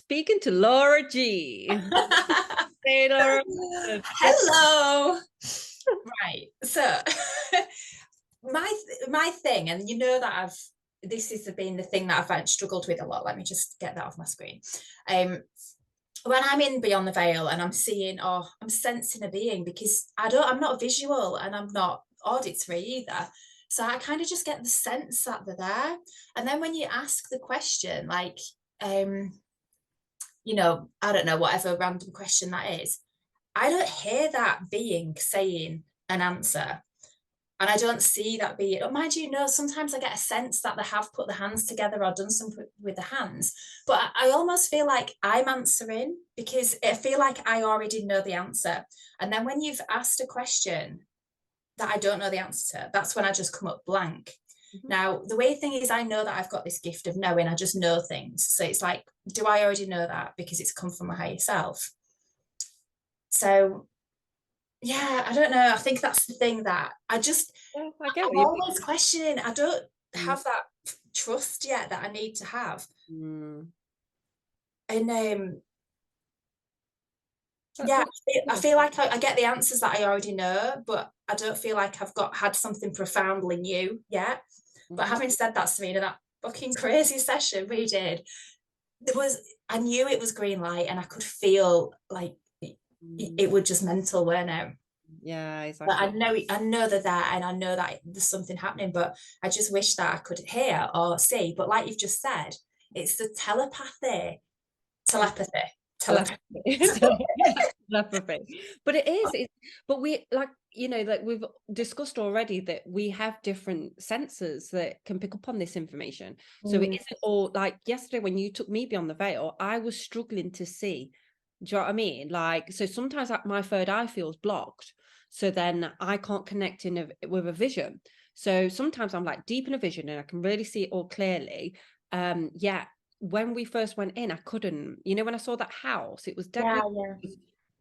speaking to Laura G. Hey, Laura. Hello. Right. So my thing, and you know that this has been the thing that I've struggled with a lot. Let me just get that off my screen. When I'm in Beyond the Veil and I'm seeing or I'm sensing a being, because I'm not visual and I'm not auditory either. So I kind of just get the sense that they're there. And then when you ask the question, like I don't know, whatever random question that is, I don't hear that being saying an answer. And I don't see that being, oh, mind you, sometimes I get a sense that they have put the hands together or done something with the hands. But I almost feel like I'm answering because I feel like I already know the answer. And then when you've asked a question that I don't know the answer to, that's when I just come up blank. Mm-hmm. Now, the way thing is, I know that I've got this gift of knowing, I just know things. So it's like, do I already know that because it's come from my higher self? So yeah, I don't know. I think that's the thing that I'm always questioning. I don't have that trust yet that I need to have. And yeah, I feel like I get the answers that I already know, but I don't feel like I've had something profoundly new yet. But having said that, Serena, that fucking crazy session we did, I knew it was green light, and I could feel like it would just mental, weren't it? Yeah, exactly. But I know they're there, and I know that there's something happening, but I just wish that I could hear or see. But like you've just said, it's the telepathy. But it is, but we like we've discussed already that we have different senses that can pick up on this information. So it isn't all like yesterday when you took me beyond the veil, I was struggling to see. Do you know what I mean? Like, so sometimes my third eye feels blocked, so then I can't connect with a vision. So sometimes I'm like deep in a vision and I can really see it all clearly. When we first went in, I couldn't, when I saw that house, it was definitely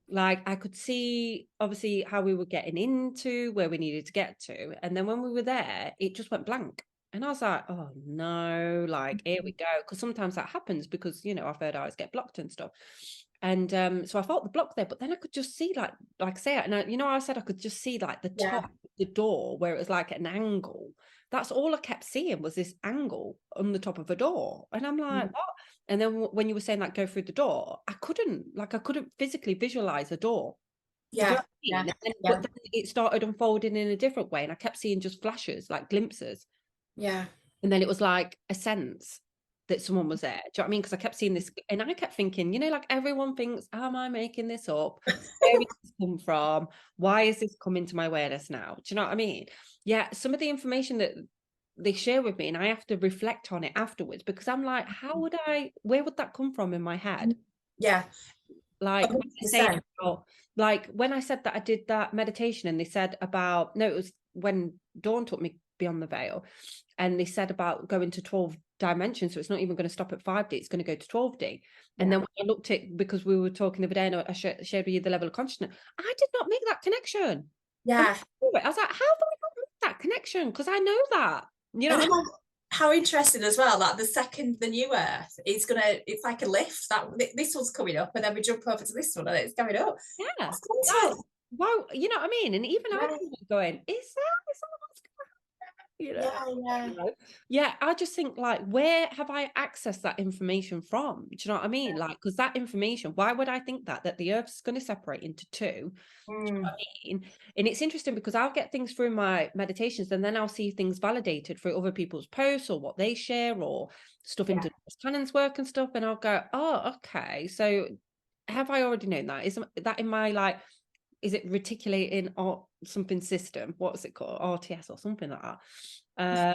like I could see obviously how we were getting into where we needed to get to. And then when we were there, it just went blank. And I was like, oh no, like here we go. Because sometimes that happens because, our third eyes get blocked and stuff. And so I felt the block there, but then I could just see like say it. And I said I could just see like the top of the door where it was like an angle. That's all I kept seeing was this angle on the top of a door. And I'm like, what? And then when you were saying like go through the door, I couldn't physically visualize a door. Yeah. But then it started unfolding in a different way. And I kept seeing just flashes, like glimpses. Yeah. And then it was like a sense that someone was there. Do you know what I mean? Because I kept seeing this and I kept thinking, like everyone thinks, am I making this up? Where did this come from? Why is this coming to my awareness now? Do you know what I mean? Yeah, some of the information that they share with me and I have to reflect on it afterwards because I'm like, where would that come from in my head? Yeah. Like when I said that I did that meditation and they said about, no, it was when Dawn took me beyond the veil and they said about going to 12 dimensions, so it's not even going to stop at 5D, it's going to go to 12D. And then when I looked at, because we were talking the other day and I shared with you the level of consciousness, I did not make that connection. Yeah. I was like, how do I not make that connection? Because I know that, how interesting as well that the second the new earth is it's like a lift, that this one's coming up and then we jump over to this one and it's going up. Yeah. Wow, you know what I mean? And even I was going, is that what's going on? Yeah, I just think like, where have I accessed that information from? Do you know what I mean? Like, because that information, why would I think that the earth's going to separate into two? Do you know what I mean? And it's interesting because I'll get things through my meditations and then I'll see things validated through other people's posts or what they share or stuff into Cannon's work and stuff, and I'll go, oh, okay, so have I already known that? Is that in my like, is it reticulating or something system? What's it called? RTS or something like that.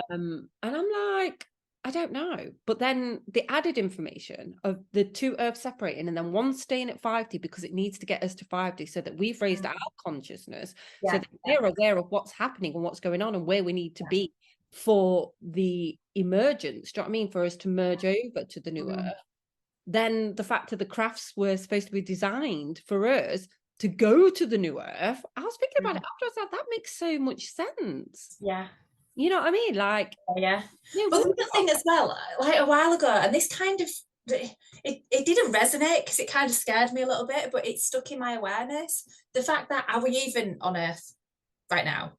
And I'm like, I don't know. But then the added information of the two earths separating and then one staying at 5D because it needs to get us to 5D so that we've raised our consciousness so that they're aware of what's happening and what's going on and where we need to be for the emergence. Do you know what I mean? For us to merge over to the new earth. Then the fact that the crafts were supposed to be designed for us to go to the new earth. I was thinking about it after I was like, that makes so much sense. Yeah. You know what I mean? Like, but the thing as well, like a while ago, and this kind of it didn't resonate because it kind of scared me a little bit, but it stuck in my awareness. The fact that, are we even on Earth right now?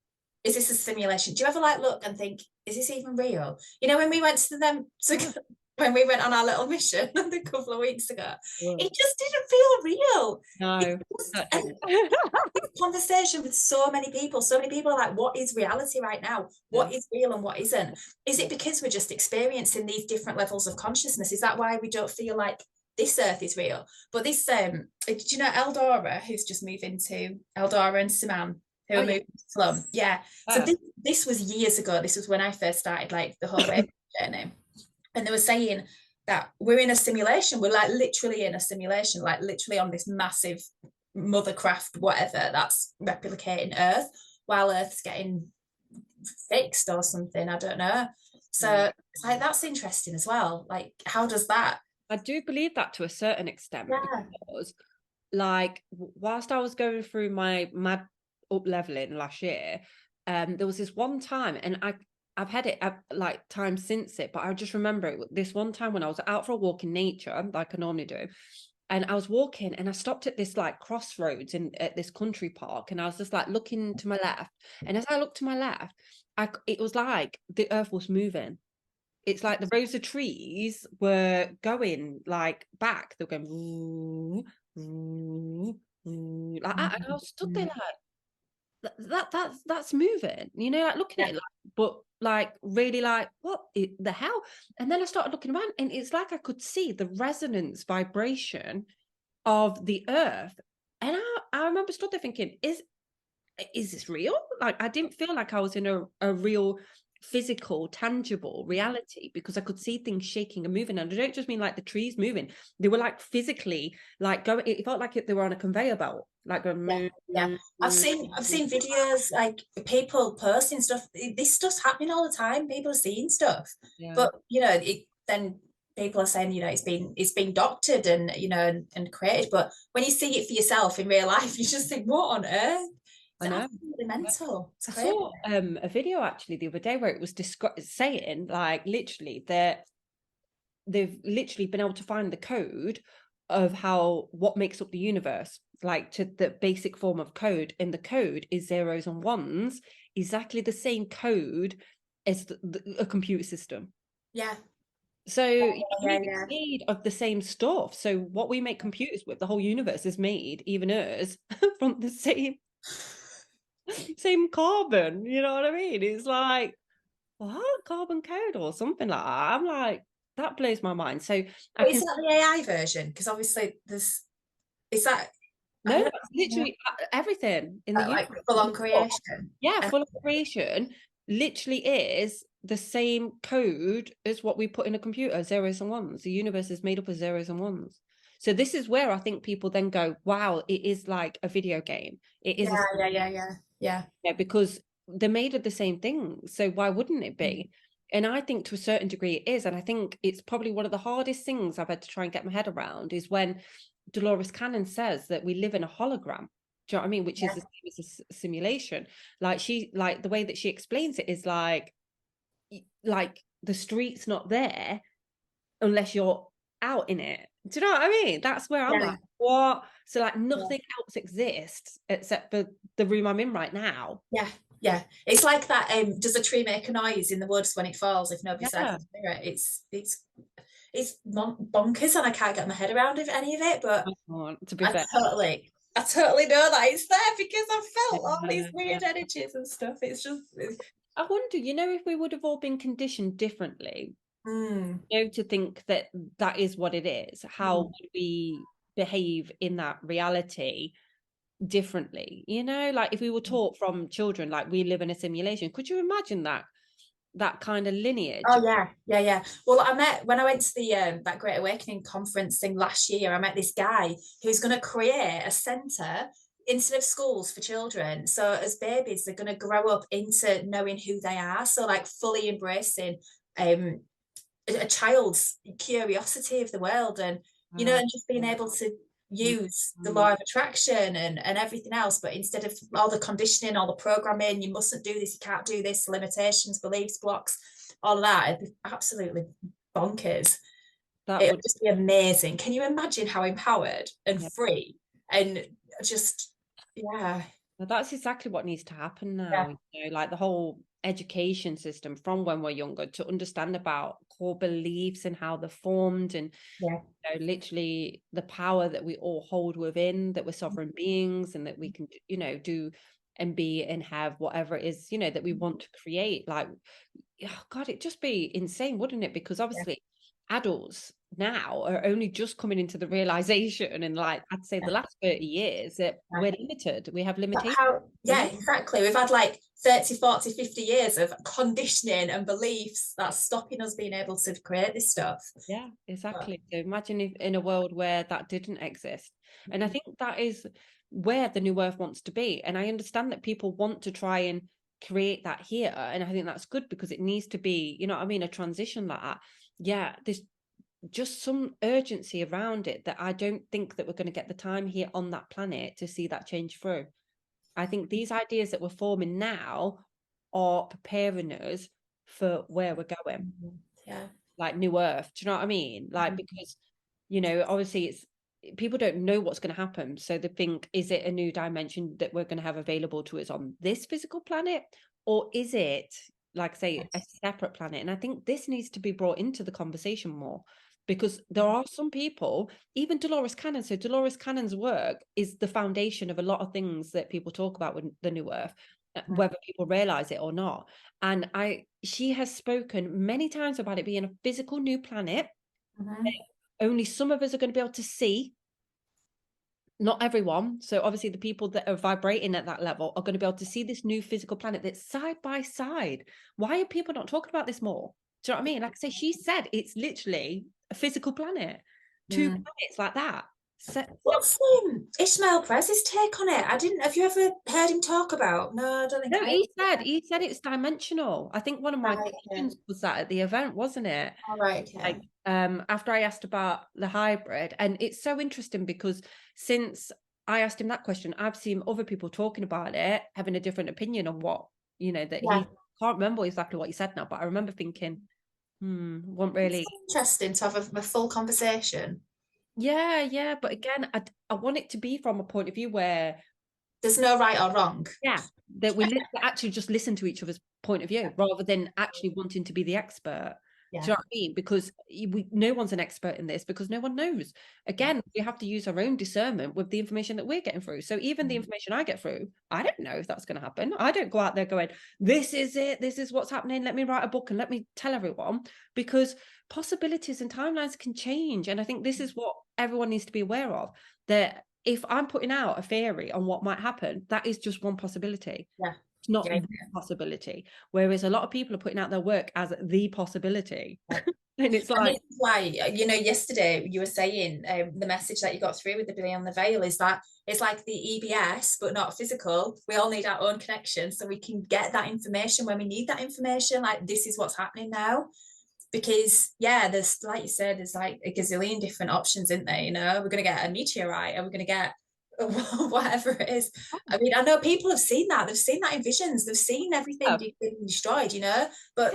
Is this a simulation? Do you ever like look and think, is this even real? You know, when we went to them when we went on our little mission a couple of weeks ago, it just didn't feel real. No, conversation with so many people are like, what is reality right now? What is real and what isn't? Is it because we're just experiencing these different levels of consciousness? Is that why we don't feel like this Earth is real? But this did you know Eldora, who's just moved into Eldora and Simam, who are moving to Slum? So this was years ago. This was when I first started like the whole way journey, and they were saying that we're in a simulation. We're like literally in a simulation, like literally on this massive mothercraft, whatever, that's replicating Earth, while Earth's getting fixed or something. I don't know. So it's like, that's interesting as well. Like, how does that? I do believe that to a certain extent, because like whilst I was going through my mad up leveling last year, there was this one time, and I've had it like times since it, but I just remember it, this one time when I was out for a walk in nature, like I normally do, and I was walking and I stopped at this like crossroads at this country park, and I was just like looking to my left, and as I looked to my left, it was like the earth was moving. It's like the rows of trees were going like back. They were going like that, and I was stood there like that's moving, you know, like looking at it, like, but like really like what the hell? And then I started looking around, and it's like I could see the resonance vibration of the earth, and I remember stood there thinking, is this real? Like I didn't feel like I was in a real physical tangible reality, because I could see things shaking and moving, and I don't just mean like the trees moving, they were like physically like going, it felt like they were on a conveyor belt, like going I've seen videos like people posting stuff. This stuff's happening all the time. People are seeing stuff, but you know, then people are saying, you know, it's been doctored and, you know, and created, but when you see it for yourself in real life, you just think, what on earth? I know. Mental. I saw a video actually the other day where it was saying like literally that they've literally been able to find the code of what makes up the universe, like to the basic form of code, and the code is zeros and ones, exactly the same code as a computer system. So it's made of the same stuff. So what we make computers with, the whole universe is made, even us, from the same carbon, you know what I mean? It's like, what, carbon code or something like that? I'm like, that blows my mind. So is that the AI version? Because obviously is that no, literally everything in the like full on creation. Full on creation literally is the same code as what we put in a computer, zeros and ones. The universe is made up of zeros and ones. So this is where I think people then go, wow, it is like a video game. It is yeah, because they're made of the same thing. So why wouldn't it be? And I think to a certain degree it is. And I think it's probably one of the hardest things I've had to try and get my head around is when Dolores Cannon says that we live in a hologram. Do you know what I mean? Which is the same as a simulation. Like the way that she explains it is like the street's not there unless you're out in it. Do you know what I mean? That's where I'm like, what? So like nothing else exists except for the room I'm in right now. Yeah. It's like that. Does a tree make a noise in the woods when it falls if nobody's there to hear it? It's bonkers, and I can't get my head around any of it. But to be fair, I totally know that it's there because I've felt all these weird energies and stuff. It's just. I wonder, you know, if we would have all been conditioned differently, you know, to think that is what it is, how would we behave in that reality differently? You know, like if we were taught from children, like we live in a simulation, could you imagine that kind of lineage? Oh yeah. Well, I met when I went to the that Great Awakening conference thing last year. I met this guy who's going to create a centre instead of schools for children. So as babies, they're going to grow up into knowing who they are. So like fully embracing a child's curiosity of the world, and you know, and just being able to use the law of attraction and everything else, but instead of all the conditioning, all the programming, you mustn't do this, you can't do this, limitations, beliefs, blocks, all of that, it'd be absolutely bonkers. It would just be amazing. Can you imagine how empowered and free and just, That's exactly what needs to happen now. You know, like the whole education system from when we're younger to understand about core beliefs and how they're formed, and you know, literally the power that we all hold within, that we're sovereign beings and that we can, you know, do and be and have whatever it is, you know, that we want to create. Like, oh God, it'd just be insane, wouldn't it? Because obviously adults now are only just coming into the realization in, like, I'd say the last 30 years that we're limited. We have limitations. Exactly. We've had like 30, 40, 50 years of conditioning and beliefs that's stopping us being able to create this stuff. Yeah, exactly. So imagine if in a world where that didn't exist. And I think that is where the new earth wants to be. And I understand that people want to try and create that here. And I think that's good because it needs to be, you know what I mean, a transition like that. Yeah, there's just some urgency around it that I don't think that we're going to get the time here on that planet to see that change through. I think these ideas that we're forming now are preparing us for where we're going. Like new earth. Do you know what I mean? Like, because, you know, obviously it's, people don't know what's going to happen. So they think, is it a new dimension that we're going to have available to us on this physical planet? Or is it, like, say, a separate planet? And I think this needs to be brought into the conversation more, because there are some people, even Dolores Cannon. So Dolores Cannon's work is the foundation of a lot of things that people talk about with the new earth, whether people realize it or not. And she has spoken many times about it being a physical new planet. Only some of us are going to be able to see, not everyone. So obviously the people that are vibrating at that level are going to be able to see this new physical planet that's side by side. Why are people not talking about this more? Do you know what I mean? Like I say, she said it's literally a physical planet, two planets like that. What's Ishmael Prez's take on it? Have you ever heard him talk about? No, I don't think. No, he said it's dimensional. I think one of my questions was that at the event, wasn't it? All right, okay. Like, after I asked about the hybrid, and it's so interesting because since I asked him that question, I've seen other people talking about it, having a different opinion on what, you know, that he can't remember exactly what he said now, but I remember thinking, wasn't really it's interesting to have a full conversation. Yeah, but again, I want it to be from a point of view where there's no right or wrong. Yeah, that we actually just listen to each other's point of view rather than actually wanting to be the expert. Do you know what I mean? Because no one's an expert in this, because no one knows. Again, we have to use our own discernment with the information that we're getting through. So even the information I get through, I don't know if that's going to happen. I don't go out there going, this is it, this is what's happening, let me write a book and let me tell everyone, because possibilities and timelines can change. And I think this is what everyone needs to be aware of, that if I'm putting out a theory on what might happen, that is just one possibility. It's not the possibility. Whereas a lot of people are putting out their work as the possibility. And it's like, this is why, you know, yesterday you were saying the message that you got through with the Beyond the Veil is that it's like the EBS, but not physical. We all need our own connection so we can get that information when we need that information. Like, this is what's happening now. Because there's, like you said, there's like a gazillion different options, isn't there? You know, we're going to get a meteorite, and we're going to get whatever it is. I mean, I know people have seen that. They've seen that in visions. They've seen everything being destroyed, you know. But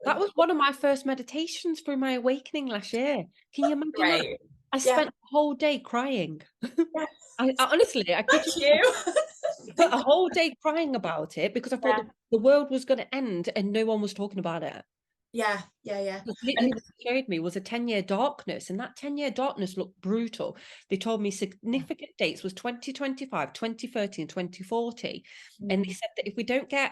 that was one of my first meditations for my awakening last year. Can you imagine that? I spent a whole day crying. I honestly, I could spent a whole day crying about it because I thought the world was going to end and no one was talking about it. Literally what they showed me was a 10-year darkness, and that 10-year darkness looked brutal. They told me significant dates was 2025, 2030 and 2040. And they said that if we don't get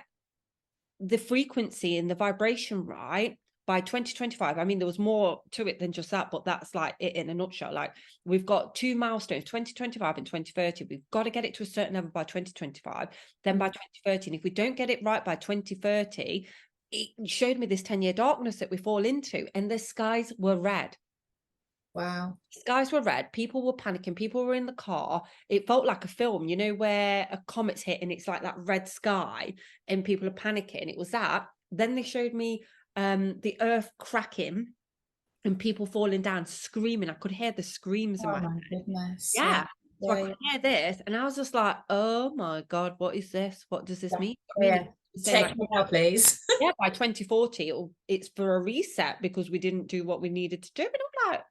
the frequency and the vibration right by 2025, I mean, there was more to it than just that, but that's like it in a nutshell. Like, we've got two milestones, 2025 and 2030. We've got to get it to a certain level by 2025, then by 2030. And if we don't get it right by 2030, it showed me this 10-year darkness that we fall into, and the skies were red. Wow. The skies were red. People were panicking. People were in the car. It felt like a film, you know, where a comet's hit and it's like that red sky and people are panicking. It was that. Then they showed me the earth cracking and people falling down, screaming. I could hear the screams in my head. Goodness. So I could hear this, and I was just like, oh my God, what is this? What does this mean? Take me out, please. By 2040, it's for a reset because we didn't do what we needed to do. And I'm like,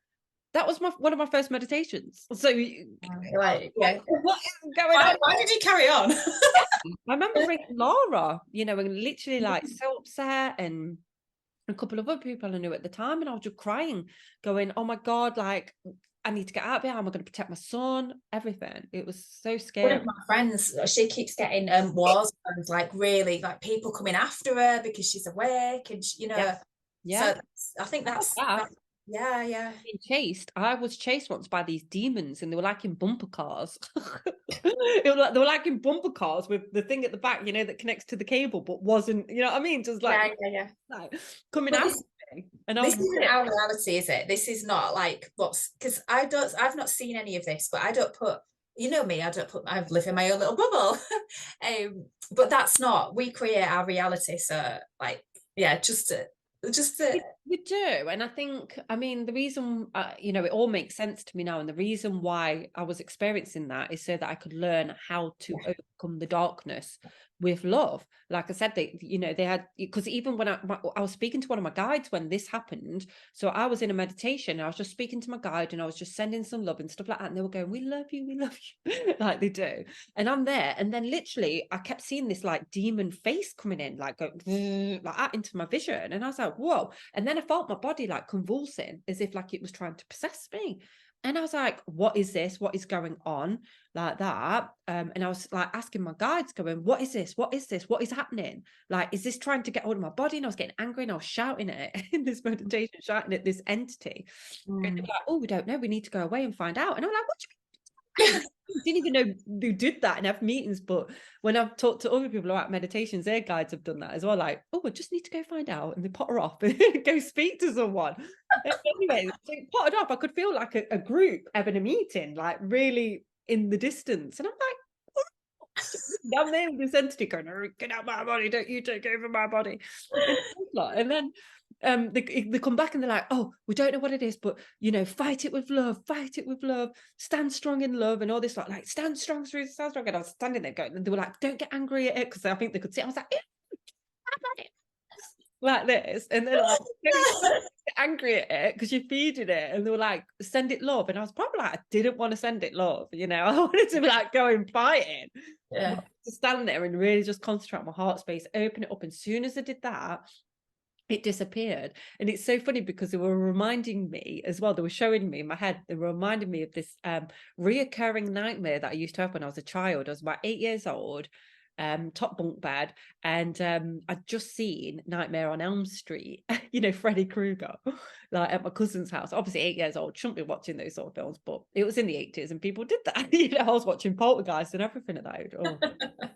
That was one of my first meditations. So like, yeah, what is going on? Why did you carry on? I remember ringing Laura, you know, and literally like so upset, and a couple of other people I knew at the time, and I was just crying, going, oh my God, like I need to get out of here. How am I going to protect my son? Everything. It was so scary. One of my friends, she keeps getting wars and like really like people coming after her because she's awake, and she, you know, yeah. So I think that's yeah. Being chased. I was chased once by these demons, and they were like in bumper cars. It was like they were like in bumper cars with the thing at the back, you know, that connects to the cable, but wasn't, you know what I mean? Just like like coming out. And this isn't our reality, is it? This is not like what's, because I've not seen any of this, but I don't put, you know me, I live in my own little bubble. But that's not, we create our reality. So like, yeah, just we do. And I think, I mean, the reason, you know, it all makes sense to me now. And the reason why I was experiencing that is so that I could learn how to overcome the darkness with love. Like I said, they, you know, they had, because even when I was speaking to one of my guides when this happened, so I was in a meditation and I was just speaking to my guide and I was just sending some love and stuff like that, and they were going, we love you like they do, and I'm there, and then literally I kept seeing this like demon face coming in, like going like that into my vision, and I was like, whoa. And then I felt my body like convulsing as if like it was trying to possess me. And I was like, what is this? What is going on? Like that. And I was like asking my guides, going, what is this? What is this? What is happening? Like, is this trying to get hold of my body? And I was getting angry and I was shouting at it in this meditation, shouting at this entity. And they were like, oh, we don't know. We need to go away and find out. And I'm like, what do you mean? I didn't even know who did that and have meetings, but when I've talked to other people about meditations, their guides have done that as well. Like, oh, I just need to go find out, and they potter off and go speak to someone. Anyway, so it potted off. I could feel like a group having a meeting, like really in the distance, and I'm like, down there with this entity going, oh, get out my body, don't you take over my body. And then they come back and they're like, oh, we don't know what it is, but you know, fight it with love, stand strong in love, and all this like stand strong, and I was standing there going, and they were like, don't get angry at it, because I think they could see. I was like, like this, and they're like, don't get angry at it because you're feeding it, and they were like, send it love, and I was probably like, I didn't want to send it love, you know. I wanted to be like going fighting, to stand there and really just concentrate on my heart space, open it up, and as soon as I did that, it disappeared. And it's so funny because they were reminding me as well, they were showing me in my head, they were reminding me of this reoccurring nightmare that I used to have when I was a child. I was about 8 years old, top bunk bed, and I'd just seen Nightmare on Elm Street, you know, Freddy Krueger, like at my cousin's house. Obviously 8 years old, shouldn't be watching those sort of films, but it was in the 80s and people did that. You know, I was watching Poltergeist and everything at that age.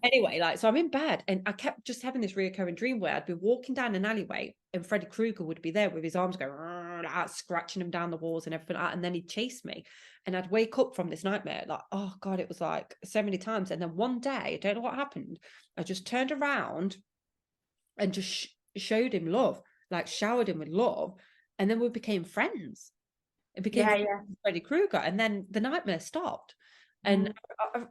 Anyway, like, so I'm in bed and I kept just having this reoccurring dream where I'd be walking down an alleyway and Freddy Krueger would be there with his arms going out, scratching him down the walls and everything, and then he'd chase me, and I'd wake up from this nightmare like, oh God, it was like so many times. And then one day, I don't know what happened, I just turned around and just showed him love, like showered him with love, and then we became friends. It became Freddy Krueger, and then the nightmare stopped. And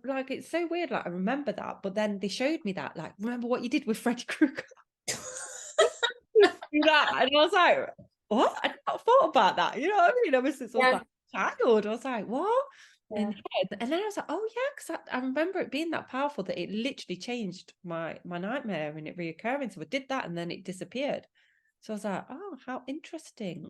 like, it's so weird, like I remember that, but then they showed me that, like, remember what you did with Freddy Krueger. That, and I was like, what? I not thought about that, you know what I mean? Ever since I was like a child, I was like, what? And then I was like, oh yeah, because I remember it being that powerful that it literally changed my nightmare and it reoccurring. So I did that and then it disappeared. So I was like, oh, how interesting.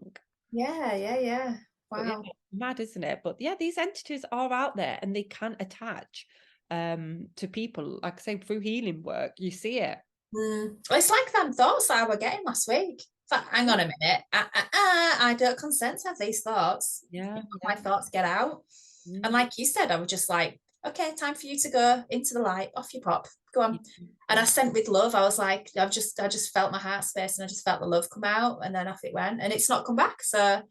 Yeah. Wow. Mad, isn't it? But yeah, these entities are out there and they can attach to people, like I say, through healing work. You see it. It's like them thoughts that I were getting last week. But hang on a minute. I don't consent to have these thoughts. My thoughts get out. And like you said, I was just like, okay, time for you to go into the light. Off you pop. Go on. And I sent with love. I was like, I just felt my heart space and I just felt the love come out, and then off it went. And it's not come back. So,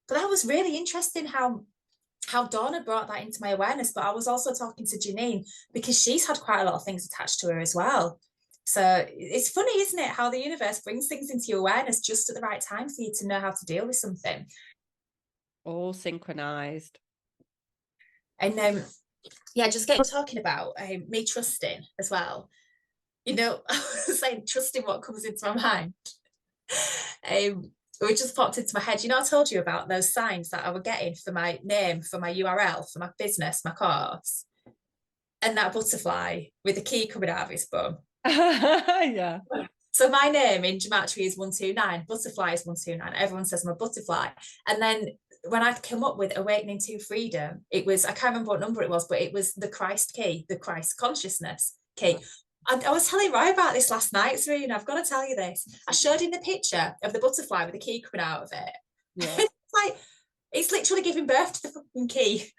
but that was really interesting how Dawn had brought that into my awareness. But I was also talking to Janine because she's had quite a lot of things attached to her as well. So it's funny, isn't it, how the universe brings things into your awareness just at the right time for you to know how to deal with something. All synchronized. And just get talking about me trusting as well. You know, saying trusting what comes into my mind. it just popped into my head. You know, I told you about those signs that I were getting for my name, for my URL, for my business, my course, and that butterfly with the key coming out of its bum. Yeah. So my name in gematria is 129, butterfly is 129. Everyone says I'm a butterfly. And then when I came up with Awakening to Freedom, it was, I can't remember what number it was, but it was the Christ key, the Christ consciousness key. And I was telling Roy about this last night, Serena. I've got to tell you this. I showed him the picture of the butterfly with the key coming out of it. Yeah. It's like, it's literally giving birth to the fucking key.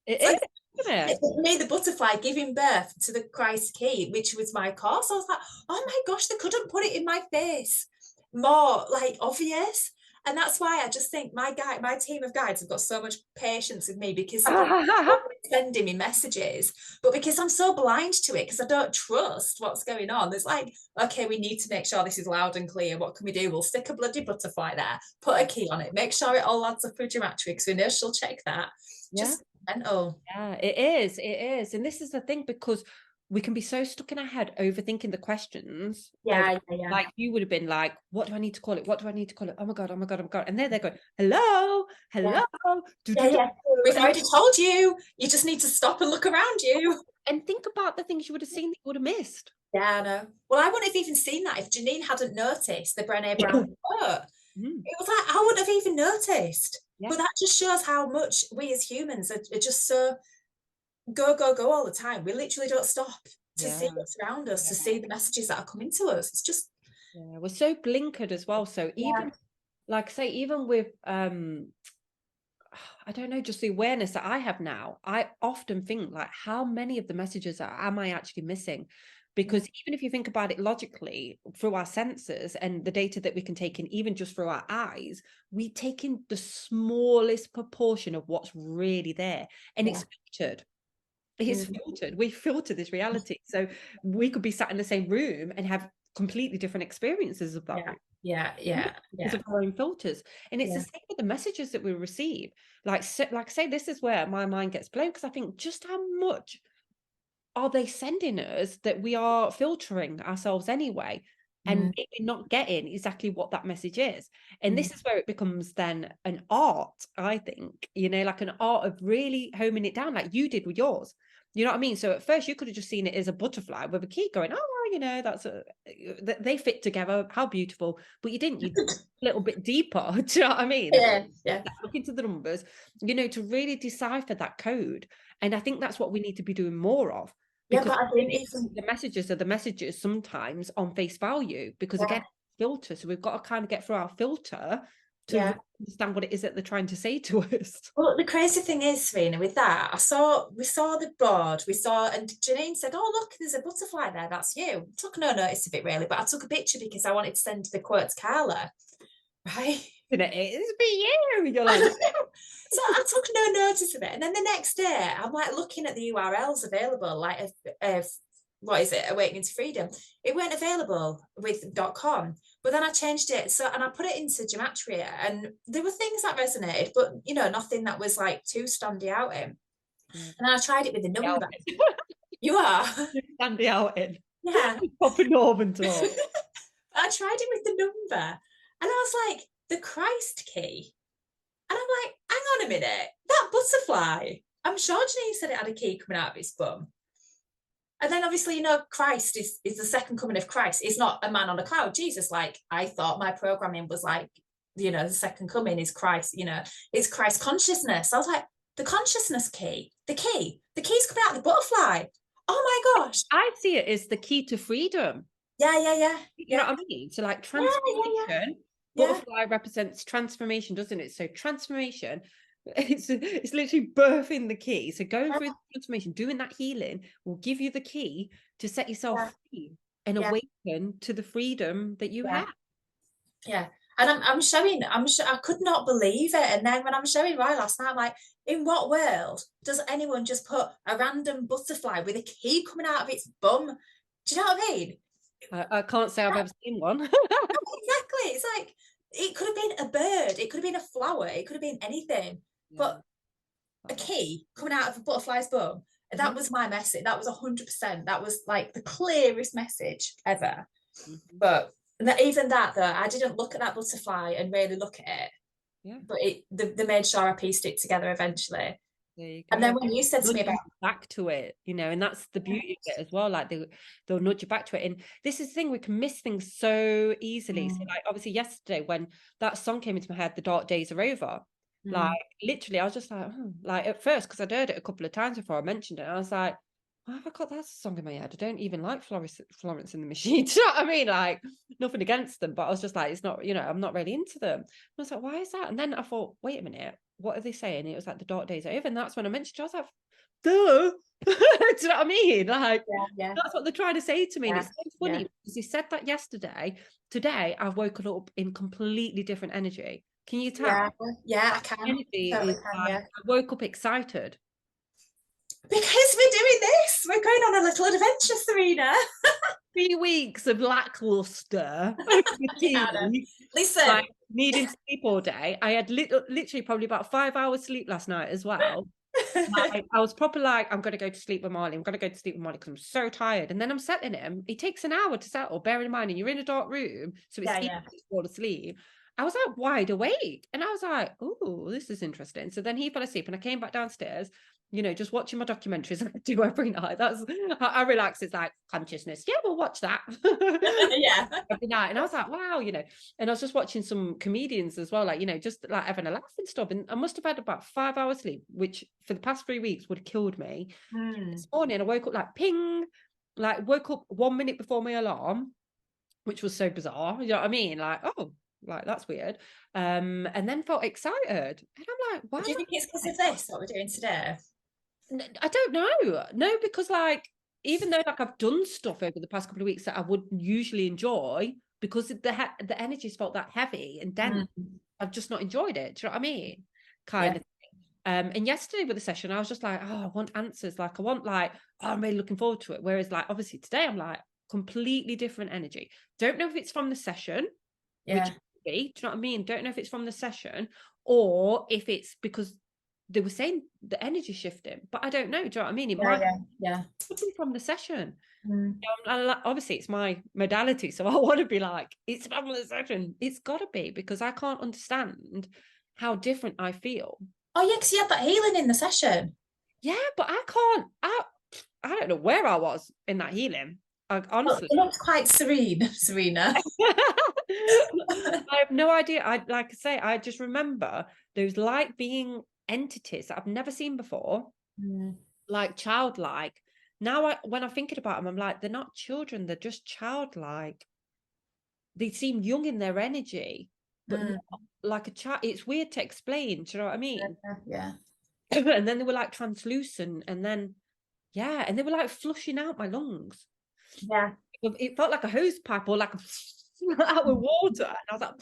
It is. It made the butterfly giving birth to the Christ key, which was my course. I was like, oh my gosh, they couldn't put it in my face more like obvious. And that's why I just think my team of guides have got so much patience with me, because they're sending me messages, but because I'm so blind to it, because I don't trust what's going on. It's like, okay, we need to make sure this is loud and clear. What can we do? We'll stick a bloody butterfly there, put a key on it, make sure it all adds up for geometry, because we know she'll check that. Yeah. Just mental. Yeah, it is. And this is the thing, because we can be so stuck in our head overthinking the questions. Yeah. Like you would have been like, what do I need to call it? What do I need to call it? Oh my God. And then they're going, hello. Yeah. We've already told you. You just need to stop and look around you. And think about the things you would have seen that you would have missed. Yeah, I know. Well, I wouldn't have even seen that if Janine hadn't noticed the Brené Brown quote. It was like, I wouldn't have even noticed. Yeah. But that just shows how much we as humans are just so go all the time. We literally don't stop to see what's around us, to see the messages that are coming to us. It's just, we're so blinkered as well. So even like say, even with I don't know, just the awareness that I have now, I often think like, how many of the messages am I actually missing? Because even if you think about it logically, through our senses and the data that we can take in, even just through our eyes, we take in the smallest proportion of what's really there. And it's filtered. It's filtered. We filter this reality. So we could be sat in the same room and have completely different experiences of that. Yeah. Because of our own filters. And it's the same with the messages that we receive. Like say, this is where my mind gets blown, because I think just how much are they sending us that we are filtering ourselves anyway, and maybe not getting exactly what that message is. And this is where it becomes then an art, I think, you know, like an art of really homing it down, like you did with yours. You know what I mean? So at first you could have just seen it as a butterfly with a key going, oh, well, you know, they fit together. How beautiful. But you didn't. You a little bit deeper. Do you know what I mean? Yeah. Look into the numbers, you know, to really decipher that code. And I think that's what we need to be doing more of. Because but I think even the messages are the messages sometimes on face value, because again, filter. So we've got to kind of get through our filter to understand what it is that they're trying to say to us. Well, the crazy thing is, Serena, with that, we saw the board, and Janine said, oh, look, there's a butterfly there, that's you. I took no notice of it really, but I took a picture because I wanted to send the quote to Carla, right? It's for you. You're like, so I took no notice of it. And then the next day, I'm like looking at the URLs available, like what is it, Awakening to Freedom. It weren't available with .com, but then I changed it. So, and I put it into gematria, and there were things that resonated, but you know, nothing that was like too standy out in. And then I tried it with the number. You are standy out in. Yeah. Proper Northern talk. I tried it with the number, and I was like, the Christ key. And I'm like, hang on a minute, that butterfly, I'm sure Janine said it had a key coming out of its bum. And then obviously, you know, Christ is the second coming of Christ. It's not a man on a cloud, Jesus. Like, I thought my programming was like, you know, the second coming is Christ, you know, it's Christ consciousness. I was like, the consciousness key, the key's coming out of the butterfly. Oh my gosh. I see it as the key to freedom. Yeah. You know what I mean? So like transformation, butterfly represents transformation, doesn't it? So transformation, it's literally birthing the key. So going through the transformation, doing that healing will give you the key to set yourself free and awaken to the freedom that you have. Yeah. And I could not believe it. And then when I'm showing Ryan last night, I'm like, in what world does anyone just put a random butterfly with a key coming out of its bum? Do you know what I mean? I can't say I've ever seen one. Exactly. It's like, it could have been a bird, it could have been a flower, it could have been anything, but a key coming out of a butterfly's bum. That was my message. That was 100%. That was like the clearest message ever. But even that though, I didn't look at that butterfly and really look at it. Yeah. But they made sure I pieced it together eventually. There you And go. then when you said to me Nudge about you back to it, you know, and that's the beauty of it as well. Like they'll nudge you back to it. And this is the thing, we can miss things so easily. So like obviously yesterday when that song came into my head, The Dark Days Are Over, like literally I was just like, like at first, because I'd heard it a couple of times before I mentioned it, and I was like, why have I got that song in my head? I don't even like Florence and the Machine. Do you know what I mean? Like nothing against them, but I was just like, it's not, you know, I'm not really into them. And I was like, why is that? And then I thought, wait a minute, what are they saying? It was like The Dark Days Are Over, and that's when I mentioned it. I was like, duh. Do you know what I mean? Like that's what they're trying to say to me. And it's so funny because he said that yesterday. Today I've woken up in completely different energy. Can you tell? Yeah, I can. Energy Totally is can, like, I woke up excited. Because we're doing this. We're going on a little adventure, Serena. 3 weeks of lackluster. Listen. Like needing to sleep all day. I had literally probably about 5 hours sleep last night as well. Like, I was proper like, I'm going to go to sleep with Marley. I'm going to go to sleep with Marley because I'm so tired. And then I'm settling him. It takes an hour to settle, bearing in mind, and you're in a dark room, so it's easy to fall asleep. I was like wide awake, and I was like, oh, this is interesting. So then he fell asleep, and I came back downstairs, you know, just watching my documentaries like I do every night. That's how I relax. It's like consciousness. Yeah, we'll watch that. Every night. And I was like, wow, you know. And I was just watching some comedians as well, like, you know, just like having a laugh and stuff. And I must have had about 5 hours sleep, which for the past 3 weeks would have killed me. This morning I woke up like ping, like woke up 1 minute before my alarm, which was so bizarre. You know what I mean? Like, oh, like that's weird. And then felt excited. And I'm like, why? Do you think it's because of this, what we're doing today? I don't know. No, because like even though like I've done stuff over the past couple of weeks that I would usually enjoy, because the energies felt that heavy and dense, I've just not enjoyed it. Do you know what I mean? Kind of thing. And yesterday with the session, I was just like, oh, I want answers. Like I want like, oh, I'm really looking forward to it. Whereas like obviously today I'm like completely different energy. Don't know if it's from the session, which could be, do you know what I mean? Don't know if it's from the session or if it's because they were saying the energy shifting, but I don't know. Do you know what I mean? It might be from the session. You know, obviously, it's my modality, so I want to be like, it's from the session. It's got to be because I can't understand how different I feel. Oh yeah, because you had that healing in the session. Yeah, but I can't. I don't know where I was in that healing. Honestly, it looks quite serene, Serena. I have no idea. Like I say, I just remember those light being entities that I've never seen before, like childlike. Now, when I'm thinking about them, I'm like, they're not children; they're just childlike. They seem young in their energy, but not like a child. It's weird to explain. Do you know what I mean? Yeah. And then they were like translucent, and then and they were like flushing out my lungs. Yeah. It felt like a hose pipe or like out with water, and I was like.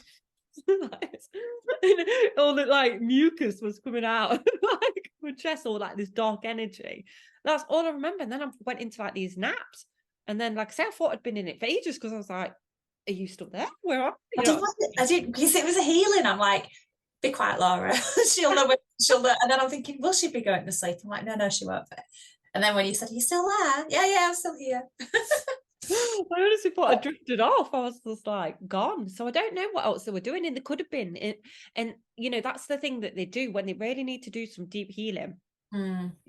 All the like mucus was coming out like my chest, all like this dark energy. That's all I remember. And then I went into like these naps, and then like I say, I thought I'd been in it for ages because I was like, "Are you still there? Where are you?" I did because it was a healing. I'm like, be quiet, Laura. She'll know. She'll know. And then I'm thinking, will she be going to sleep? I'm like, no, she won't be. And then when you said, "Are you still there?" Yeah, I'm still here. I honestly thought I drifted off. I was just like gone. So I don't know what else they were doing, and they could have been. And you know, that's the thing that they do when they really need to do some deep healing.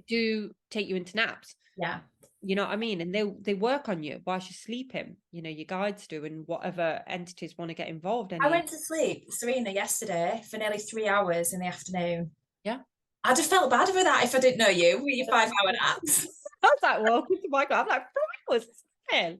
Do take you into naps. Yeah. You know what I mean? And they work on you whilst you're sleeping. You know, your guides do, and whatever entities want to get involved. I went to sleep, Serena, yesterday for nearly 3 hours in the afternoon. Yeah. I'd have felt bad with that if I didn't know you with your 5-hour naps. I was like, welcome to my club. I'm like, 4 hours. And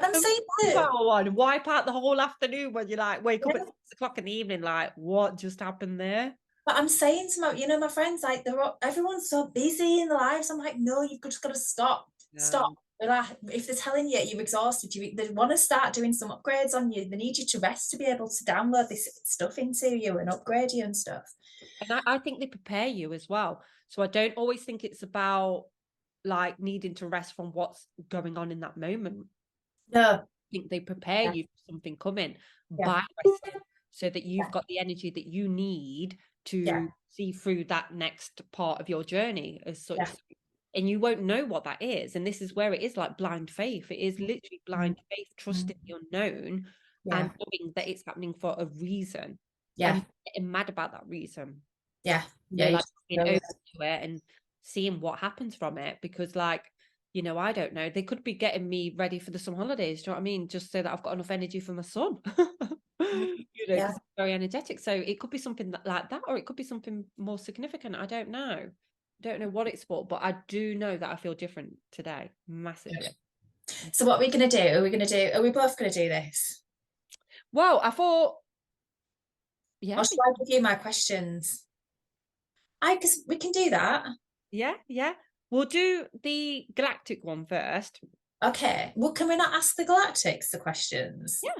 I'm saying one, wipe out the whole afternoon when you like wake up at 6 o'clock in the evening, like, what just happened there? But I'm saying to my friends, like everyone's so busy in their lives. I'm like, no, you've just got to stop. Stop. If they're telling you you're exhausted, they want to start doing some upgrades on you. They need you to rest to be able to download this stuff into you and upgrade you and stuff. And I think they prepare you as well. So I don't always think it's about like needing to rest from what's going on in that moment. No. I think they prepare you for something coming by resting, so that you've got the energy that you need to see through that next part of your journey as such. And you won't know what that is. And this is where it is like blind faith. It is literally blind faith, trusting the unknown. and knowing that it's happening for a reason, and getting mad about that reason. Like being open to it and seeing what happens from it, because like, you know, I don't know, they could be getting me ready for the summer holidays, do you know what I mean, just so that I've got enough energy for my son. You know, because I'm very energetic. So it could be something like that, or it could be something more significant. I don't know what it's for, but I do know that I feel different today, massively. So what are we going to do? Are we both going to do this? Well, I thought, yeah. Or should I give you my questions? Because we can do that. Yeah. We'll do the Galactic one first. Okay. Well, can we not ask the Galactics the questions? Yeah.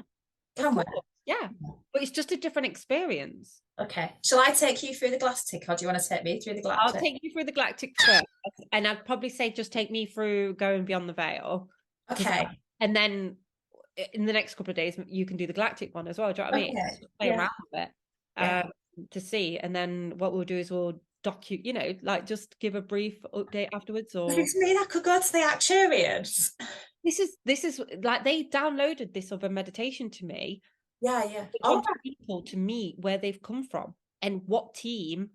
Can we? Yeah. But it's just a different experience. Okay. Shall I take you through the Galactic, or do you want to take me through the Galactic? I'll take you through the Galactic first. And I'd probably say just take me through Going Beyond the Veil. Okay. And then in the next couple of days, you can do the Galactic one as well. Do you know what I mean? Okay. Play around with it to see. And then what we'll do is we'll you know, like just give a brief update afterwards. Or does it mean I could go to the Actuarians? This is like, they downloaded this other meditation to me. Yeah. They want people to meet where they've come from and what team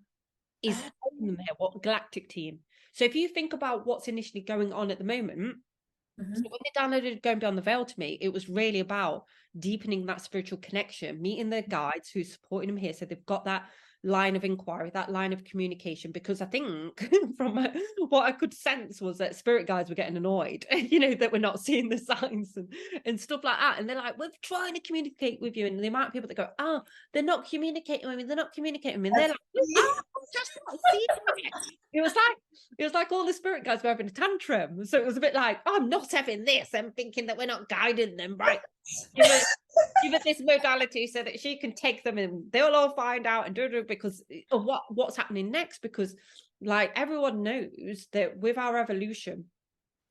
is helping them here, what Galactic team. So if you think about what's initially going on at the moment, so when they downloaded Going Beyond the Veil to me, it was really about deepening that spiritual connection, meeting their guides who's supporting them here. So they've got that line of inquiry, that line of communication, because I think from what I could sense was that spirit guides were getting annoyed, you know, that we're not seeing the signs and stuff like that. And they're like, we're trying to communicate with you. And the amount of people that go, oh, they're not communicating with me, they're not communicating with me. And they're like, oh, I'm just not seeing it. It was like all the spirit guides were having a tantrum. So it was a bit like, oh, I'm not having this. I'm thinking that we're not guiding them right. Give us this modality so that she can take them and they'll all find out and do because of what's happening next. Because like everyone knows that with our evolution,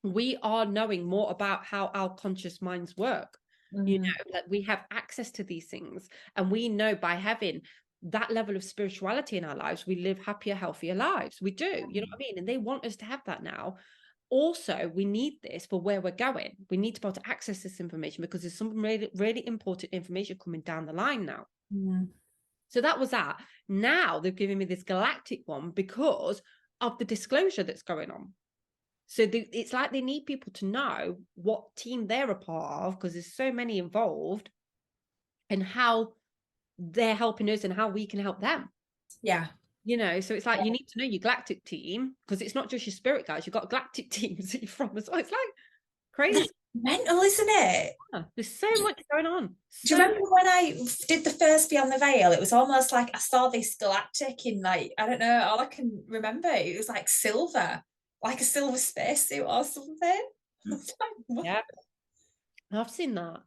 we are knowing more about how our conscious minds work. You know, that we have access to these things, and we know by having that level of spirituality in our lives, we live happier, healthier lives. We do, you know what I mean? And they want us to have that now. Also, we need this for where we're going. We need to be able to access this information because there's some really, really important information coming down the line now. So that was that. Now they've given me this Galactic one because of the disclosure that's going on. So it's like they need people to know what team they're a part of, because there's so many involved, and how they're helping us and how we can help them. Yeah. You know, so it's like you need to know your Galactic team, because it's not just your spirit guys, you've got Galactic teams that you're from as well. It's like crazy. Mental, isn't it? Yeah, there's so much going on. Do you remember when I did the first Beyond the Veil? It was almost like I saw this Galactic in, like, I don't know, all I can remember, it was like silver, like a silver spacesuit or something. Yeah, I've seen that.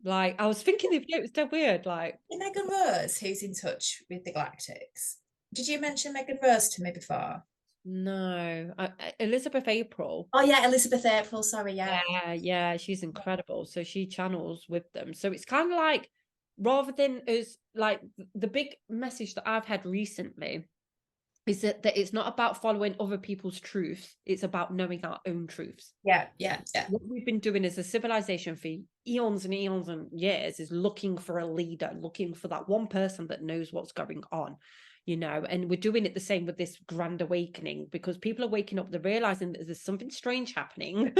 Like, I was thinking the other day, it was dead weird. Like, Megan Rose, who's in touch with the Galactics. Did you mention Megan Rose to me before? No, Elizabeth April. Oh yeah, Elizabeth April. Sorry, yeah, she's incredible. So she channels with them. So it's kind of like, rather than us, like the big message that I've had recently is that it's not about following other people's truths. It's about knowing our own truths. Yeah. What we've been doing as a civilization for eons and eons and years is looking for a leader, looking for that one person that knows what's going on, you know. And we're doing it the same with this grand awakening, because people are waking up, they're realizing that there's something strange happening.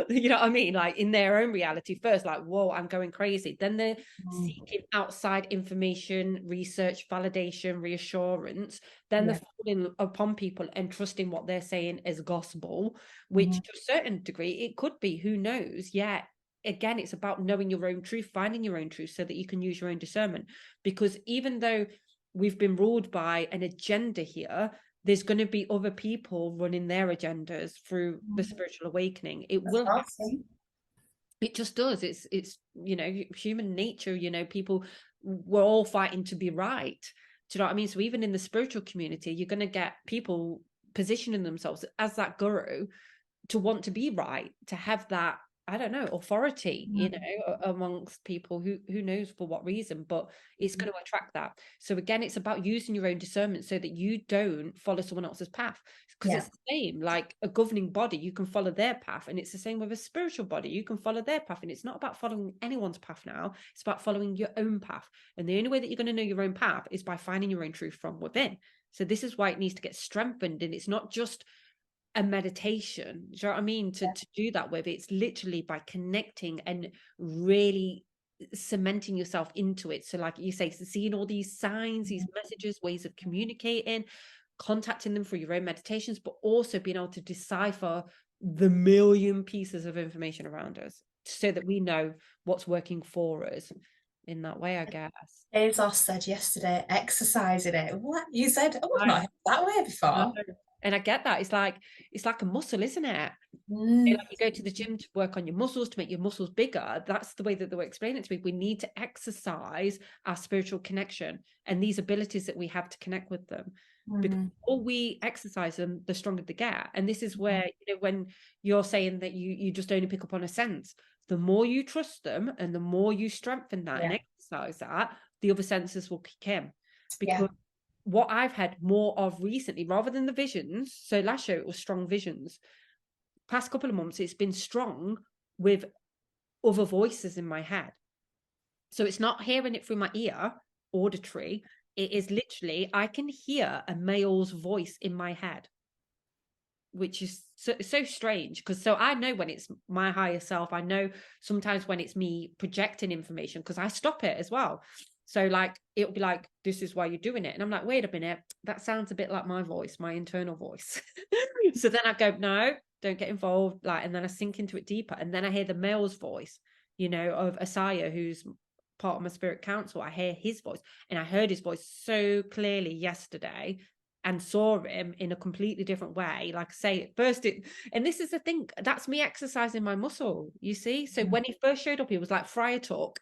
You know what I mean? Like in their own reality first, like, whoa, I'm going crazy. Then they're seeking outside information, research, validation, reassurance. Then they're falling upon people and trusting what they're saying as gospel, which to a certain degree it could be, who knows. Yeah, again, it's about knowing your own truth, finding your own truth so that you can use your own discernment. Because even though we've been ruled by an agenda here, there's going to be other people running their agendas through the spiritual awakening. It will happen. It just does. It's you know, human nature. You know, people, we're all fighting to be right. Do you know what I mean? So even in the spiritual community, you're going to get people positioning themselves as that guru to want to be right, to have that I don't know, authority, you know, amongst people who knows for what reason, but it's going to attract that. So again, it's about using your own discernment so that you don't follow someone else's path, because it's the same, like a governing body, you can follow their path, and it's the same with a spiritual body, you can follow their path, and it's not about following anyone's path now, it's about following your own path. And the only way that you're going to know your own path is by finding your own truth from within. So this is why it needs to get strengthened, and it's not just a meditation, do you know what I mean, to do that with. It's literally by connecting and really cementing yourself into it. So like you say, seeing all these signs, these messages, ways of communicating, contacting them through your own meditations, but also being able to decipher the million pieces of information around us so that we know what's working for us in that way, I guess. Bezos said yesterday, exercising it. What you said? Oh, I've not heard that way before. And I get that. It's like a muscle, isn't it? Like you go to the gym to work on your muscles, to make your muscles bigger. That's the way that they were explaining it to me. We need to exercise our spiritual connection and these abilities that we have to connect with them. Because the more we exercise them, the stronger they get. And this is where, you know, when you're saying that you just only pick up on a sense, the more you trust them and the more you strengthen that and exercise that, the other senses will kick in. Because what I've had more of recently, rather than the visions, so last year it was strong visions, past couple of months it's been strong with other voices in my head. So it's not hearing it through my ear, auditory, it is literally, I can hear a male's voice in my head, which is so strange, because so I know when it's my higher self. I know sometimes when it's me projecting information, because I stop it as well. So like it'll be like, this is why you're doing it, and I'm like, wait a minute, that sounds a bit like my voice, my internal voice. So then I go, no, don't get involved, like, and then I sink into it deeper, and then I hear the male's voice, you know, of Asaya, who's part of my spirit council. I hear his voice, and I heard his voice so clearly yesterday and saw him in a completely different way. Like I say, at first and this is the thing, that's me exercising my muscle, you see. So when he first showed up, he was like Friar Tuck.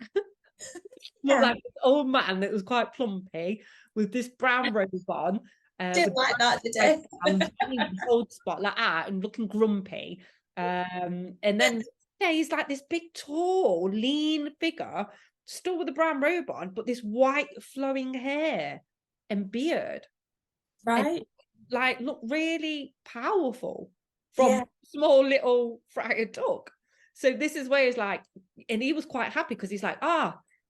Looked like this old man that was quite plumpy with this brown robe on. Didn't like that today. Old spot like that and looking grumpy. And then he's like this big, tall, lean figure, still with a brown robe on, but this white flowing hair and beard. Right. And, like, look really powerful from small little Friar Tuck. So this is where he's like, and he was quite happy because he's like,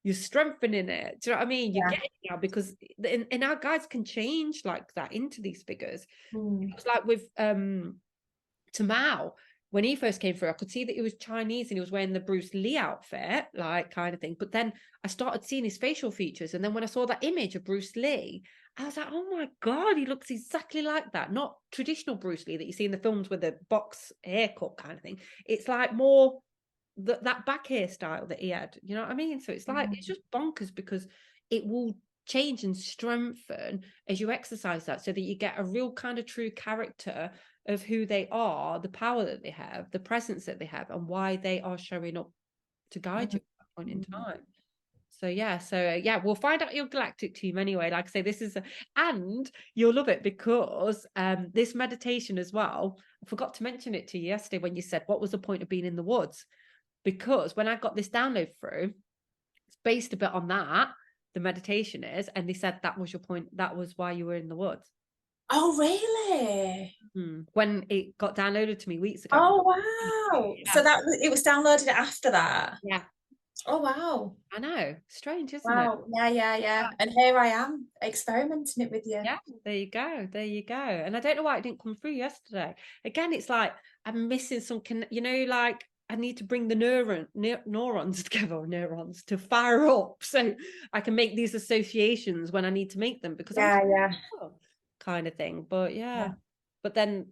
you're strengthening it. Do you know what I mean? You're getting it now, because and our guides can change like that into these figures. It was like with Tamao, when he first came through, I could see that he was Chinese and he was wearing the Bruce Lee outfit, like kind of thing. But then I started seeing his facial features. And then when I saw that image of Bruce Lee, I was like, oh my God, he looks exactly like that. Not traditional Bruce Lee that you see in the films with the box haircut kind of thing. It's like more that back hairstyle that he had, you know what I mean? So it's like, it's just bonkers, because it will change and strengthen as you exercise that, so that you get a real kind of true character of who they are, the power that they have, the presence that they have, and why they are showing up to guide you at that point in time. So yeah, we'll find out your galactic team anyway. Like I say, this is and you'll love it, because this meditation as well, I forgot to mention it to you yesterday when you said what was the point of being in the woods, because when I got this download through, it's based a bit on that, the meditation is, and they said that was your point, that was why you were in the woods. Oh really? When it got downloaded to me weeks ago. Oh wow. So that it was downloaded after that. Yeah. Oh wow. I know, strange, isn't it? Yeah. And here I am experimenting it with you. Yeah, there you go. And I don't know why it didn't come through yesterday. Again, it's like I'm missing some, you know, like I need to bring the neurons together, to fire up, so I can make these associations when I need to make them, because I'm kind of thing. But but then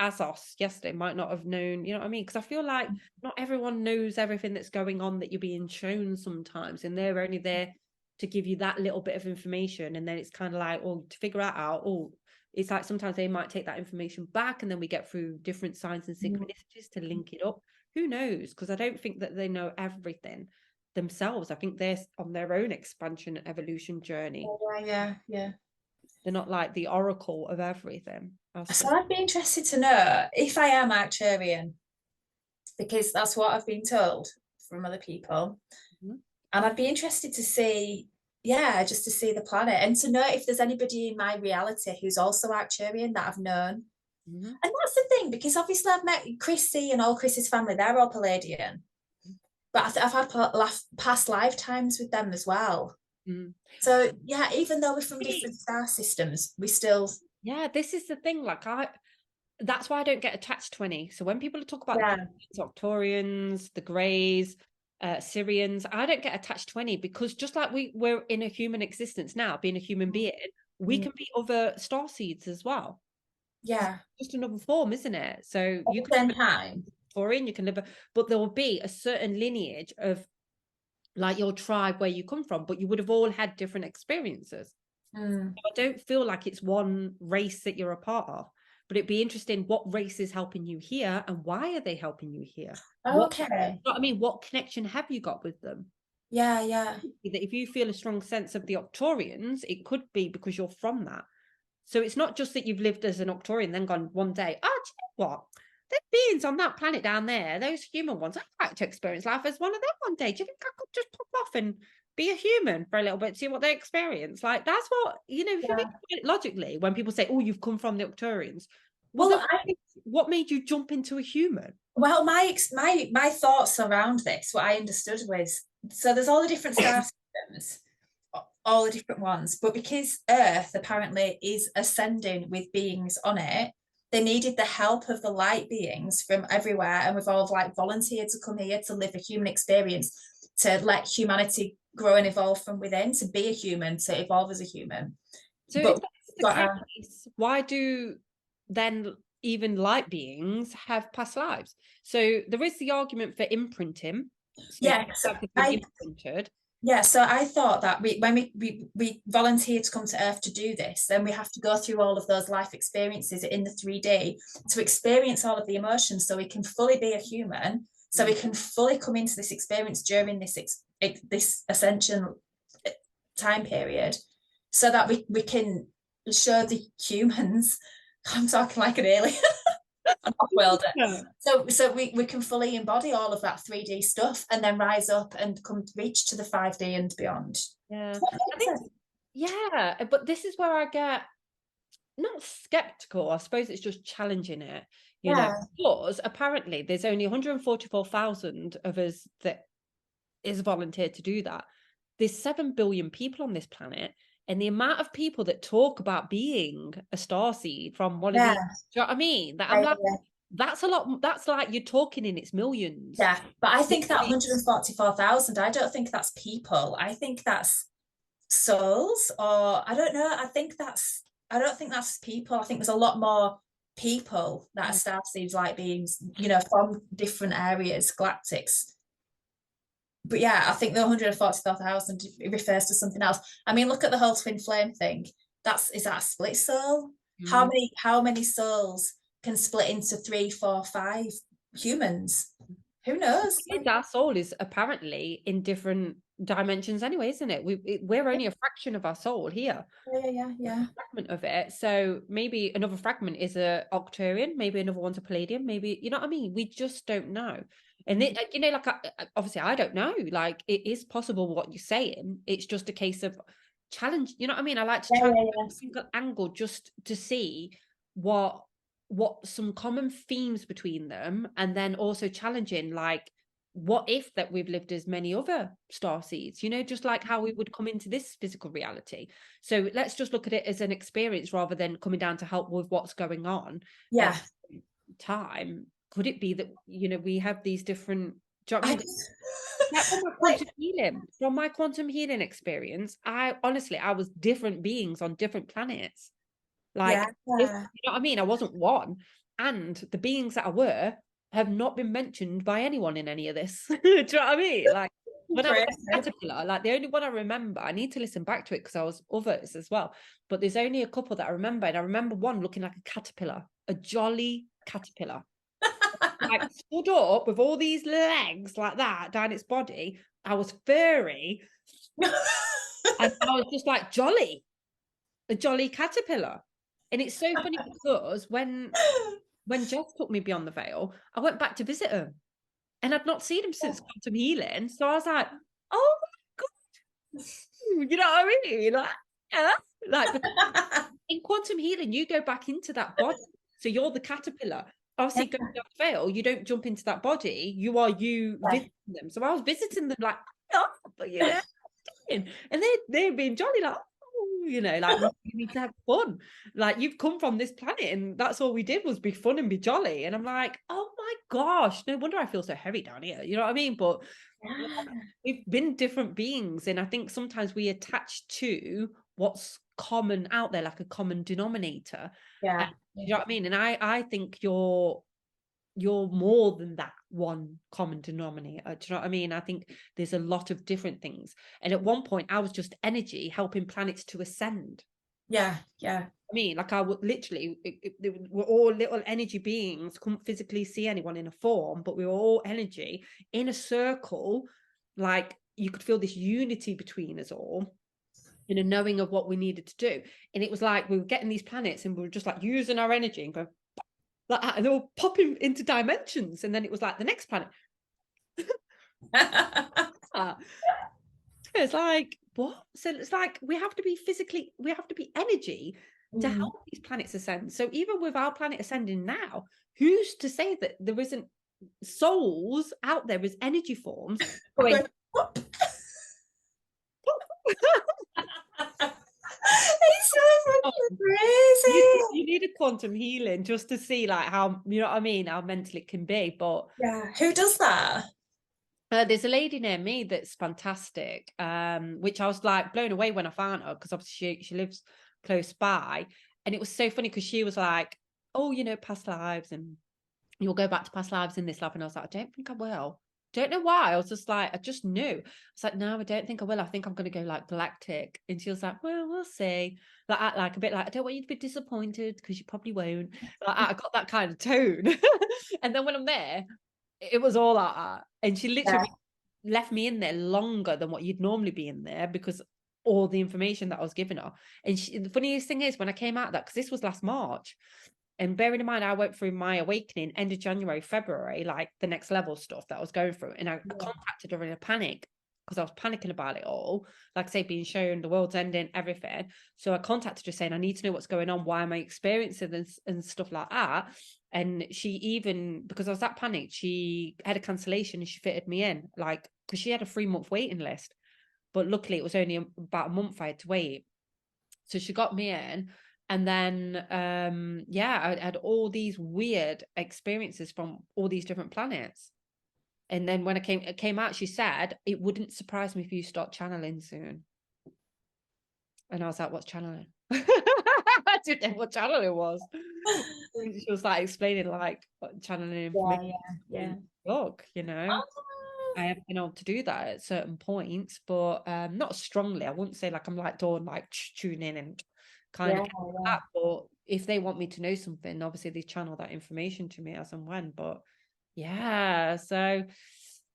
Asos yesterday might not have known, you know what I mean? Because I feel like not everyone knows everything that's going on that you're being shown sometimes, and they're only there to give you that little bit of information, and then it's kind of like, to figure that out, it's like sometimes they might take that information back, and then we get through different signs and synchronicities to link it up. Who knows? Because I don't think that they know everything themselves. I think they're on their own expansion and evolution journey. Yeah. They're not like the oracle of everything. So I'd be interested to know, if I am Arcturian, because that's what I've been told from other people. Mm-hmm. And I'd be interested to see, just to see the planet and to know if there's anybody in my reality who's also Arcturian that I've known. Mm-hmm. And that's the thing, because obviously I've met Chrissy and all Chrissy's family, they're all Palladian. But I've had past lifetimes with them as well. Mm. So, yeah, even though we're from different star systems, we still... Yeah, this is the thing. Like, that's why I don't get attached to any. So when people talk about the Arcturians, the Greys, Syrians, I don't get attached to any, because just like we're in a human existence now, being a human being, we can be other star seeds as well. Yeah. It's just another form, isn't it? So you can live Arcturian, you can live, but there will be a certain lineage of like your tribe where you come from, but you would have all had different experiences. So I don't feel like it's one race that you're a part of, but it'd be interesting what race is helping you here and why are they helping you here? Okay. You know what I mean? What connection have you got with them? Yeah. That if you feel a strong sense of the Arcturians, it could be because you're from that. So it's not just that you've lived as an Arcturian, then gone one day, do you know what? There's beings on that planet down there, those human ones, I'd like to experience life as one of them one day. Do you think I could just pop off and be a human for a little bit, see what they experience? Like, that's what, if you think about it logically, when people say, oh, you've come from the Arcturians, what made you jump into a human? Well, my thoughts around this, what I understood was, so there's all the different star systems, all the different ones, but because Earth apparently is ascending with beings on it, they needed the help of the light beings from everywhere, and we've all volunteered to come here to live a human experience, to let humanity grow and evolve from within, to be a human, to evolve as a human. So if that's the case, why do then even light beings have past lives? So there is the argument for imprinting. So imprinted. Yeah, so I thought that when we volunteer to come to Earth to do this, then we have to go through all of those life experiences in the 3D to experience all of the emotions, so we can fully be a human, so we can fully come into this experience during this ascension time period, so that we can show the humans, I'm talking like an alien, so we can fully embody all of that 3D stuff and then rise up and reach to the 5D and beyond. But this is where I get not skeptical, I suppose it's just challenging it, you know, because apparently there's only 144,000 of us that is volunteered to do that. There's 7 billion people on this planet, and the amount of people that talk about being a starseed from one of these, do you know what I mean? That I'm like, that's a lot. That's like you're talking in its millions. Yeah, but I think that 144,000, I don't think that's people. I think that's souls, or I don't know. I don't think that's people. I think there's a lot more people that are starseeds, like beings, from different areas, galactics. But yeah, I think the 144,000 refers to something else. I mean, look at the whole twin flame thing. Is that a split soul? How many souls can split into 3, 4, 5 humans? Who knows? Our soul is apparently in different dimensions anyway, isn't it? We're only a fraction of our soul here. Yeah. Fragment of it. So maybe another fragment is a Arcturian, maybe another one's a Palladian, maybe, you know what I mean? We just don't know. And obviously I don't know, like it is possible what you're saying. It's just a case of challenge, you know what I mean? I like to challenge a single angle just to see what some common themes between them, and then also challenging, like, what if that we've lived as many other star seeds, just like how we would come into this physical reality. So let's just look at it as an experience rather than coming down to help with what's going on. Time. Could it be that we have these different, do you know what I mean? From my quantum healing experience, I was different beings on different planets. Like, you know what I mean? I wasn't one. And the beings that I were have not been mentioned by anyone in any of this. Do you know what I mean? Like, when I was a caterpillar, like the only one I remember, I need to listen back to it because I was others as well, but there's only a couple that I remember. And I remember one looking like a caterpillar, a jolly caterpillar. Like stood up with all these legs like that down its body. I was furry. And I was just like a jolly caterpillar. And it's so funny because when Jess took me beyond the veil, I went back to visit her. And I'd not seen him since quantum healing. So I was like, oh my God. You know what I mean? Like, yeah. Like, in quantum healing, you go back into that body. So you're the caterpillar. Obviously, going down the veil, you don't jump into that body. You are visiting them. So I was visiting them like, oh, you know, and they're being jolly, like, oh, you know, like, we need to have fun. Like, you've come from this planet, and that's all we did was be fun and be jolly. And I'm like, oh my gosh, no wonder I feel so heavy down here. You know what I mean? But we've been different beings, and I think sometimes we attach to what's common out there, like a common denominator. Yeah. You know what I mean? And I think you're more than that one common denominator. Do you know what I mean? I think there's a lot of different things. And at one point, I was just energy helping planets to ascend. Yeah. I mean, like, I would literally, we're all little energy beings, couldn't physically see anyone in a form, but we were all energy in a circle. Like, you could feel this unity between us all, in a knowing of what we needed to do. And it was like we were getting these planets, and we were just like using our energy and going like that, and they were popping into dimensions. And then it was like the next planet. It's like, what? So it's like we have to be energy to help these planets ascend. So even with our planet ascending now, who's to say that there isn't souls out there as energy forms going, it's so crazy. You need a quantum healing just to see like how, you know what I mean, how mental it can be. But yeah, who does that? There's a lady near me that's fantastic, which I was like blown away when I found her, because obviously she lives close by. And it was so funny because she was like, oh, you know, past lives, and you'll go back to past lives in this life. And I was like, I don't think I will. Don't know why. I was just like, I just knew. I was like, no, I don't think I will. I think I'm going to go like Galactic. And she was like, well, we'll see. Like a bit like, I don't want you to be disappointed, because you probably won't. Like, I got that kind of tone. And then when I'm there, it was all like that. And she literally left me in there longer than what you'd normally be in there, because all the information that I was giving her. And the funniest thing is, when I came out of that, because this was last March, and bearing in mind, I went through my awakening end of January, February, like the next level stuff that I was going through. And I contacted her in a panic, because I was panicking about it all. Like I say, being shown the world's ending, everything. So I contacted her saying, I need to know what's going on. Why am I experiencing this and stuff like that? And she even, because I was that panicked, she had a cancellation and she fitted me in, like, because she had a 3-month waiting list. But luckily it was only about a month I had to wait. So she got me in. And then, I had all these weird experiences from all these different planets. And then when it came out, she said, it wouldn't surprise me if you start channeling soon. And I was like, what's channeling? I didn't know what channeling was. She was like explaining like channeling information. Yeah. Look, you know, I have been able to do that at certain points, but not strongly. I wouldn't say like I'm like doing like tune in and kind of that. But if they want me to know something, obviously they channel that information to me as and when. But yeah, so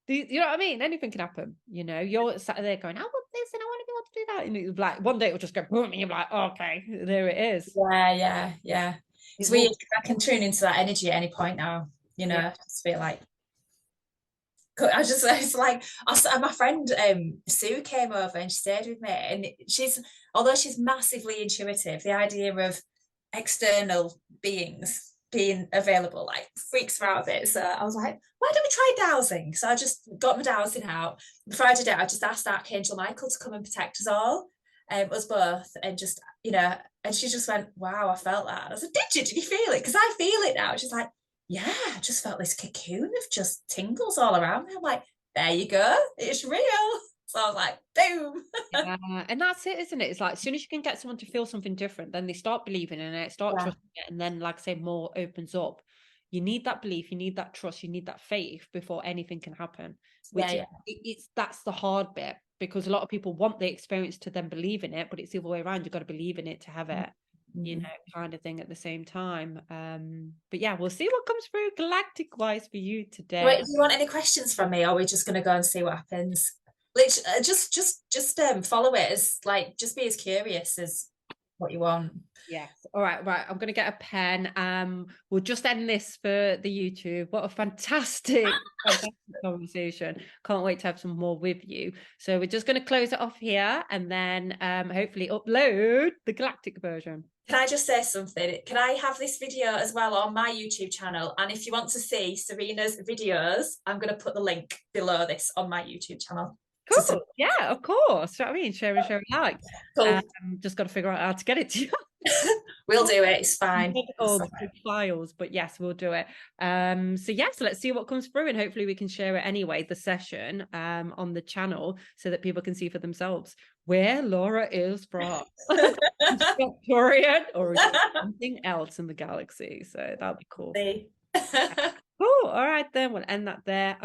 you know what I mean? Anything can happen. You know, you're sat there going, I want this and I want to be able to do that. And it's like one day it will just go boom, and you're like, oh, okay, there it is. Yeah. It's weird. I can tune into that energy at any point now. You know, I just feel like it's like my friend Sue came over and she stayed with me, and although she's massively intuitive, the idea of external beings being available like freaks her out a bit. So I was like, why don't we try dowsing? So I just got my dowsing out. Before I did it, I just asked Archangel Michael to come and protect us all, us both, and just, you know, and she just went, wow, I felt that. And I said, did you feel it? Because I feel it now. She's like, yeah, I just felt this cocoon of just tingles all around me. I'm like, there you go, it's real. So I was like, boom. Yeah, and that's it, isn't it? It's like, as soon as you can get someone to feel something different, then they start believing in it, start trusting it, and then, like I say, more opens up. You need that belief, you need that trust, you need that faith before anything can happen. That's the hard bit, because a lot of people want the experience to then believe in it, but it's the other way around. You've got to believe in it to have it. You know, kind of thing at the same time. But yeah, we'll see what comes through galactic wise for you today. Wait, do you want any questions from me, or are we just going to go and see what happens? Just follow it, as like, just be as curious as what you want. Yes. All right. I'm going to get a pen. We'll just end this for the YouTube. What a fantastic conversation. Can't wait to have some more with you. So we're just going to close it off here and then hopefully upload the Galactic version. Can I just say something? Can I have this video as well on my YouTube channel? And if you want to see Serena's videos, I'm going to put the link below this on my YouTube channel. Cool. Yeah, of course. You know what I mean? Share and like. Cool. Just got to figure out how to get it to you. We'll do it. It's fine. All the big files, but yes, we'll do it. So yes, let's see what comes through, and hopefully we can share it anyway, the session on the channel, so that people can see for themselves where Laura is from. Victorian, or is it something else in the galaxy? So that'd be cool. Cool. All right, then we'll end that there.